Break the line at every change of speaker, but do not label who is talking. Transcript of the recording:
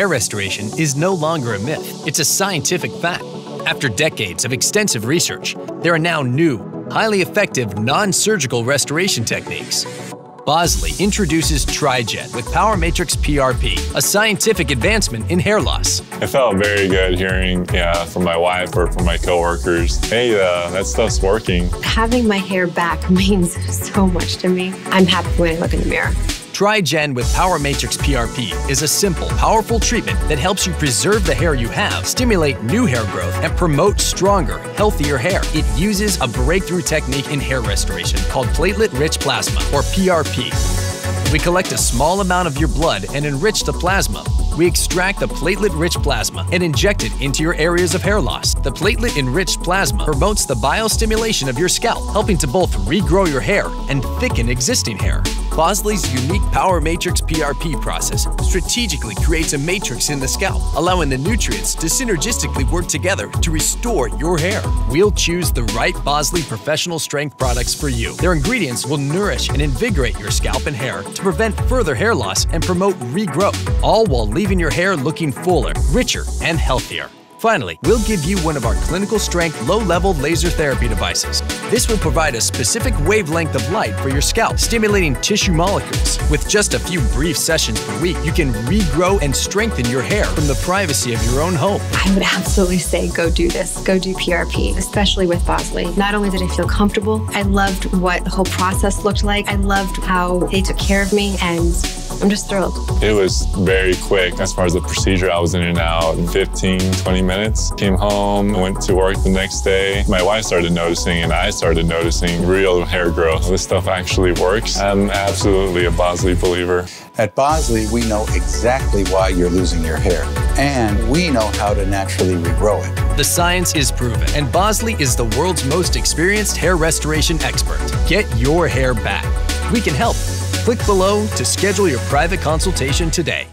hair restoration is no longer a myth. It's a scientific fact. After decades of extensive research, there are now new, highly effective non-surgical restoration techniques. Bosley introduces TriGen with Power Matrix PRP, a scientific advancement in hair loss.
It felt very good hearing from my wife or from my coworkers, hey, that stuff's working.
Having my hair back means so much to me. I'm happy when I look in the mirror.
TriGen with Power Matrix PRP is a simple, powerful treatment that helps you preserve the hair you have, stimulate new hair growth, and promote stronger, healthier hair. It uses a breakthrough technique in hair restoration called platelet-rich plasma, or PRP. We collect a small amount of your blood and enrich the plasma. We extract the platelet-rich plasma and inject it into your areas of hair loss. The platelet-enriched plasma promotes the biostimulation of your scalp, helping to both regrow your hair and thicken existing hair. Bosley's unique Power Matrix PRP process strategically creates a matrix in the scalp, allowing the nutrients to synergistically work together to restore your hair. We'll choose the right Bosley professional strength products for you. Their ingredients will nourish and invigorate your scalp and hair to prevent further hair loss and promote regrowth, all while leaving your hair looking fuller, richer, and healthier. Finally, we'll give you one of our clinical-strength, low-level laser therapy devices. This will provide a specific wavelength of light for your scalp, stimulating tissue molecules. With just a few brief sessions per week, you can regrow and strengthen your hair from the privacy of your own home.
I would absolutely say go do this. Go do PRP, especially with Bosley. Not only did I feel comfortable, I loved what the whole process looked like. I loved how they took care of me, and I'm just thrilled.
It was very quick as far as the procedure. I was in and out in 15, 20 minutes. Came home, went to work the next day. My wife started noticing and I started noticing real hair growth. This stuff actually works. I'm absolutely a Bosley believer.
At Bosley, we know exactly why you're losing your hair, and we know how to naturally regrow it.
The science is proven, and Bosley is the world's most experienced hair restoration expert. Get your hair back. We can help. Click below to schedule your private consultation today.